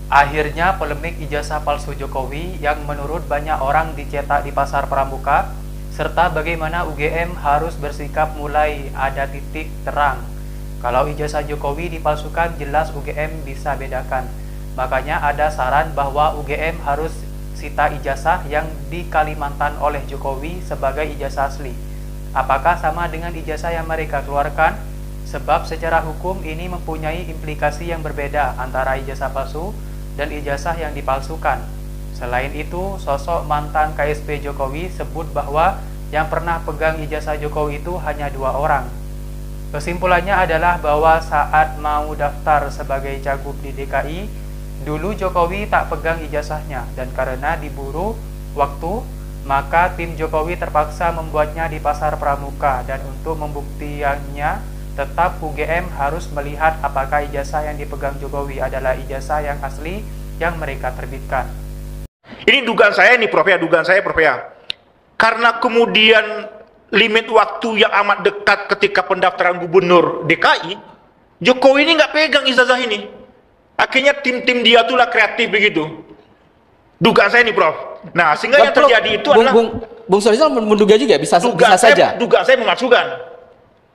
Akhirnya polemik ijazah palsu Jokowi yang menurut banyak orang dicetak di pasar pramuka, serta bagaimana UGM harus bersikap mulai ada titik terang. Kalau ijazah Jokowi dipalsukan, jelas UGM bisa bedakan. Makanya ada saran bahwa UGM harus sita ijazah yang di Kalimantan oleh Jokowi sebagai ijazah asli. Apakah sama dengan ijazah yang mereka keluarkan? Sebab secara hukum ini mempunyai implikasi yang berbeda antara ijazah palsu dan ijazah yang dipalsukan. Selain itu, sosok mantan KSP Jokowi sebut bahwa yang pernah pegang ijazah Jokowi itu hanya 2 orang. Kesimpulannya adalah bahwa saat mau daftar sebagai cagup di DKI, dulu Jokowi tak pegang ijazahnya, dan karena diburu waktu, maka tim Jokowi terpaksa membuatnya di pasar pramuka, dan untuk membuktikannya tetap UGM harus melihat apakah ijazah yang dipegang Jokowi adalah ijazah yang asli yang mereka terbitkan. Ini dugaan saya nih Prof ya, dugaan saya Prof ya. Karena kemudian limit waktu yang amat dekat ketika pendaftaran gubernur DKI, Jokowi ini nggak pegang ijazah ini. Akhirnya tim-tim dia tuh kreatif begitu. Dugaan saya nih Prof. Nah, sehingga yang terjadi itu adalah Bung Sorizal menduga juga bisa saja. Dugaan saya memasukkan.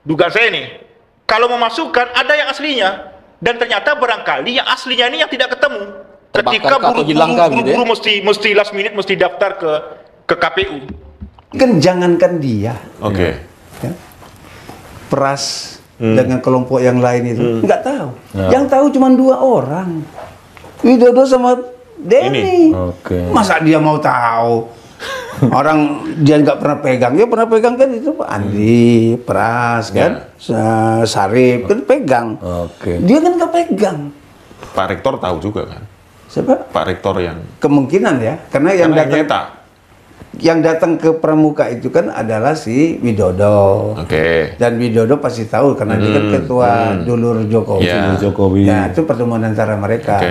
Dugaan saya nih. Kalau memasukkan ada yang aslinya, dan ternyata barangkali yang aslinya ini yang tidak ketemu. Ketika buru-buru mesti last minute mesti daftar ke KPU. Kan jangankan dia. Oke. Ya. Pras dengan kelompok yang lain itu nggak tahu. Yang tahu cuma 2 orang. Widodo sama Denny. Masa dia mau tahu? Orang dia nggak pernah pegang, dia pernah pegang kan itu Pak Andi, Pras kan, Sarip kan pegang. Dia kan nggak pegang. Pak Rektor tahu juga kan? Siapa? Pak Rektor yang kemungkinan ya, karena yang datang ke pramuka itu kan adalah si Widodo. Dan Widodo pasti tahu karena dia kan ketua dulur Jokowi. Jokowi. Ya itu pertemuan antara mereka.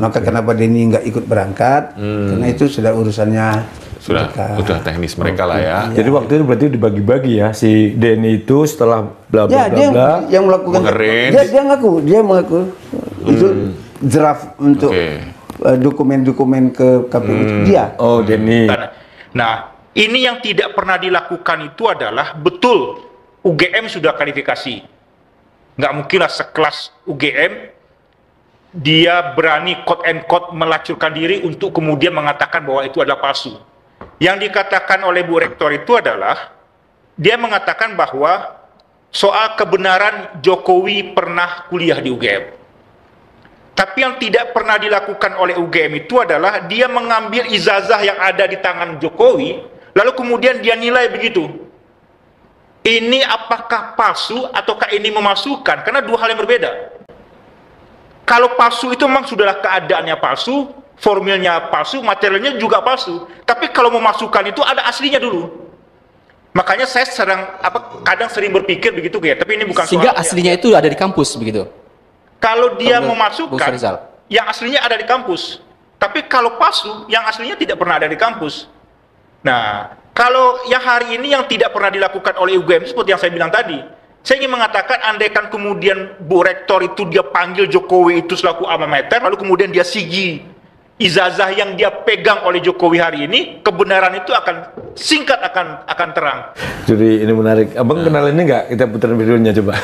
Maka kenapa Denny nggak ikut berangkat? Karena itu sudah urusannya. Sudah teknis mereka lah ya. Jadi waktu itu berarti dibagi-bagi ya, si Denny itu setelah bla bla bla yang melakukan dia mengaku itu draft untuk dokumen-dokumen ke KPU dia. Oh, Denny. Nah, ini yang tidak pernah dilakukan itu adalah betul UGM sudah klarifikasi. Nggak mungkinlah sekelas UGM dia berani quote and quote melacurkan diri untuk kemudian mengatakan bahwa itu adalah palsu. Yang dikatakan oleh Bu Rektor itu adalah dia mengatakan bahwa soal kebenaran Jokowi pernah kuliah di UGM. Tapi yang tidak pernah dilakukan oleh UGM itu adalah dia mengambil ijazah yang ada di tangan Jokowi, lalu kemudian dia nilai begitu. Ini apakah palsu ataukah ini memasukkan? Karena 2 hal yang berbeda. Kalau palsu itu memang sudahlah keadaannya palsu, formilnya palsu, materialnya juga palsu. Tapi kalau memasukkan itu ada aslinya dulu. Makanya saya kadang sering berpikir begitu ya. Tapi ini bukan sehingga aslinya itu ada di kampus begitu. Kalau dia memasukkan, yang aslinya ada di kampus. Tapi kalau palsu, yang aslinya tidak pernah ada di kampus. Nah, kalau yang hari ini yang tidak pernah dilakukan oleh UGM seperti yang saya bilang tadi, saya ingin mengatakan andaikan kemudian Bu Rektor itu dia panggil Jokowi itu selaku alma mater, lalu kemudian dia sigi ijazah yang dia pegang oleh Jokowi hari ini, kebenaran itu akan singkat akan terang. Jadi ini menarik. Abang kenal ini nggak? Kita putar videonya coba.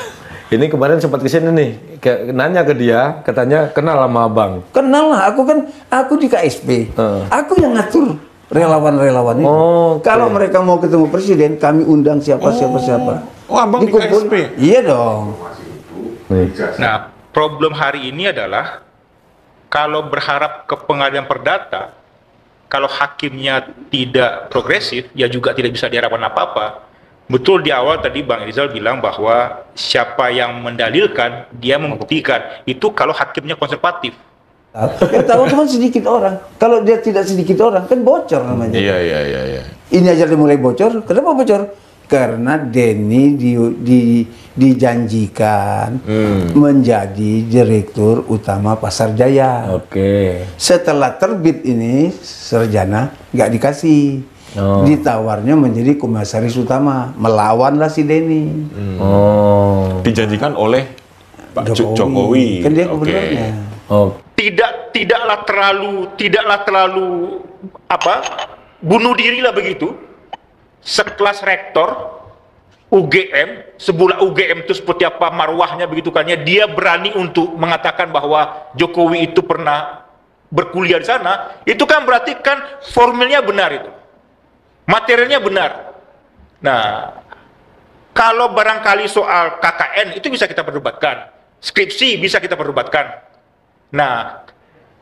Ini kemarin sempat kesini nih, nanya ke dia, katanya kenal sama abang. Kenal lah, aku di KSP, aku yang ngatur relawan-relawan itu. Kalau mereka mau ketemu presiden, kami undang siapa. Oh, abang di KSP? Iya dong. Nah, problem hari ini adalah kalau berharap ke pengadilan perdata, kalau hakimnya tidak progresif, ya juga tidak bisa diharapkan apa-apa. Betul di awal tadi Bang Rizal bilang bahwa siapa yang mendalilkan, dia membuktikan. Itu kalau hakimnya konservatif. Yang tahu cuma sedikit orang. Kalau dia tidak sedikit orang, kan bocor namanya. Iya. Ini aja udah mulai bocor. Kenapa bocor? Karena Denny dijanjikan menjadi direktur utama Pasar Jaya. Setelah terbit ini, sarjana nggak dikasih. Ditawarnya menjadi komisaris utama, melawanlah si Denny. Dijanjikan oleh Pak Jokowi. Kan dia gubernurnya. tidaklah terlalu bunuh diri lah begitu. Sekelas rektor UGM, sebuah UGM itu seperti apa marwahnya begitu kan ya, dia berani untuk mengatakan bahwa Jokowi itu pernah berkuliah di sana, itu kan berarti kan formilnya benar itu. Materialnya benar. Nah, kalau barangkali soal KKN itu bisa kita perdebatkan. Skripsi bisa kita perdebatkan. Nah,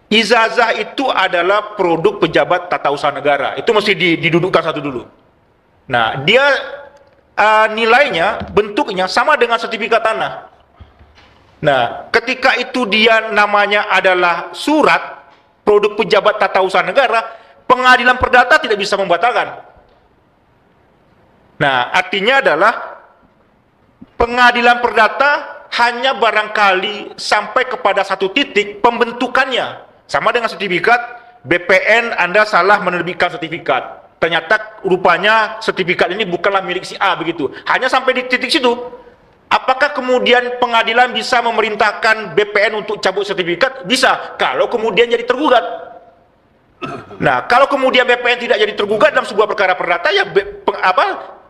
ijazah itu adalah produk pejabat tata usaha negara. Itu mesti didudukkan satu dulu. Nah, dia nilainya, bentuknya sama dengan sertifikat tanah. Nah, ketika itu dia namanya adalah surat produk pejabat tata usaha negara, pengadilan perdata tidak bisa membatalkan. Nah, artinya adalah pengadilan perdata hanya barangkali sampai kepada satu titik pembentukannya. Sama dengan sertifikat, BPN Anda salah menerbitkan sertifikat. Ternyata rupanya sertifikat ini bukanlah milik si A begitu. Hanya sampai di titik situ. Apakah kemudian pengadilan bisa memerintahkan BPN untuk cabut sertifikat? Bisa, kalau kemudian jadi tergugat. Nah, kalau kemudian BPN tidak jadi tergugat dalam sebuah perkara perdata, ya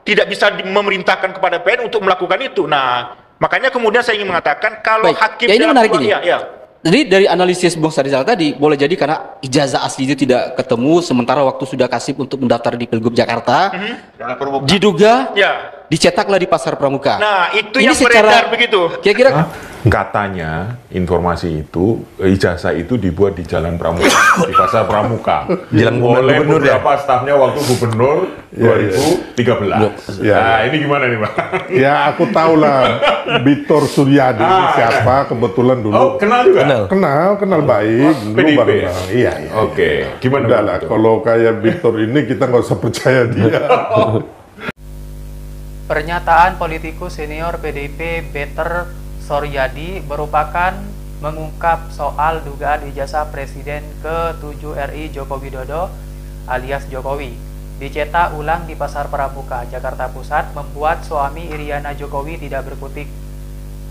tidak bisa memerintahkan kepada BPN untuk melakukan itu. Nah, makanya kemudian saya ingin mengatakan kalau hakim ya ini menarik ini. Ya. Jadi dari analisis Bung Sarizal tadi, boleh jadi karena ijazah asli itu tidak ketemu, sementara waktu sudah kasih untuk mendaftar di Pilgub Jakarta, diduga dicetaklah di Pasar Pramuka. Nah, itu ini yang beredar begitu. Kira-kira Katanya informasi itu, ijazah itu dibuat di Jalan Pramuka, di Pasar Pramuka. Oleh beberapa stafnya waktu gubernur 2013. Nah, ini gimana nih, Pak? Ya, aku tahu lah Bitor Suryadi itu siapa, kebetulan dulu. Oh, kenal juga? Kenal baik. Dulu PDIP? baru kenal. Iya. Oke, gimana? Udah lah, kalau kayak Bitor ini kita nggak usah percaya dia. Pernyataan politikus senior PDIP Beter Soryadi merupakan mengungkap soal dugaan ijazah Presiden ke-7 RI Joko Widodo alias Jokowi dicetak ulang di Pasar Pramuka, Jakarta Pusat, membuat suami Iriana Jokowi tidak berkutik.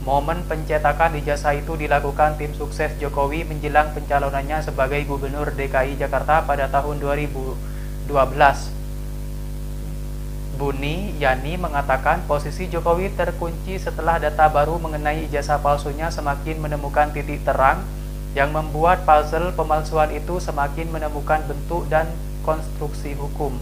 Momen pencetakan ijazah itu dilakukan tim sukses Jokowi menjelang pencalonannya sebagai Gubernur DKI Jakarta pada tahun 2012. Buni Yani mengatakan posisi Jokowi terkunci setelah data baru mengenai ijazah palsunya semakin menemukan titik terang yang membuat puzzle pemalsuan itu semakin menemukan bentuk dan konstruksi hukum.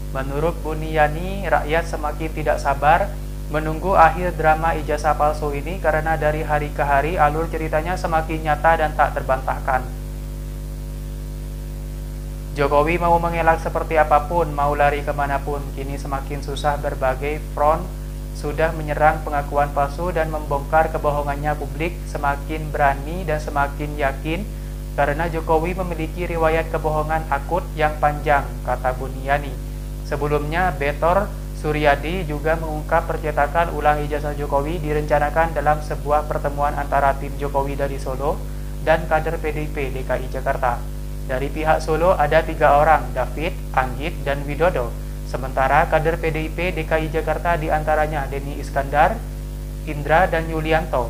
Menurut Buni Yani, rakyat semakin tidak sabar menunggu akhir drama ijazah palsu ini karena dari hari ke hari alur ceritanya semakin nyata dan tak terbantahkan. Jokowi mau mengelak seperti apapun, mau lari kemanapun, kini semakin susah. Berbagai front sudah menyerang pengakuan palsu dan membongkar kebohongannya. Publik semakin berani dan semakin yakin karena Jokowi memiliki riwayat kebohongan akut yang panjang, kata Buniani. Sebelumnya, Betor Suryadi juga mengungkap percetakan ulang ijazah Jokowi direncanakan dalam sebuah pertemuan antara tim Jokowi dari Solo dan kader PDIP DKI Jakarta. Dari pihak Solo ada 3 orang, David, Anggit, dan Widodo. Sementara kader PDIP DKI Jakarta diantaranya Denny Iskandar, Indra, dan Yulianto.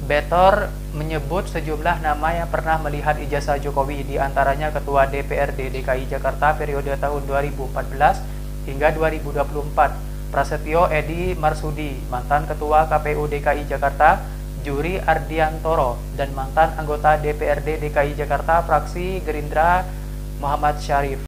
Betor menyebut sejumlah nama yang pernah melihat ijazah Jokowi, diantaranya Ketua DPRD DKI Jakarta periode tahun 2014 hingga 2024, Prasetyo Edi Marsudi, mantan Ketua KPU DKI Jakarta, Juri Ardiantoro, dan mantan anggota DPRD DKI Jakarta fraksi Gerindra Muhammad Syarif.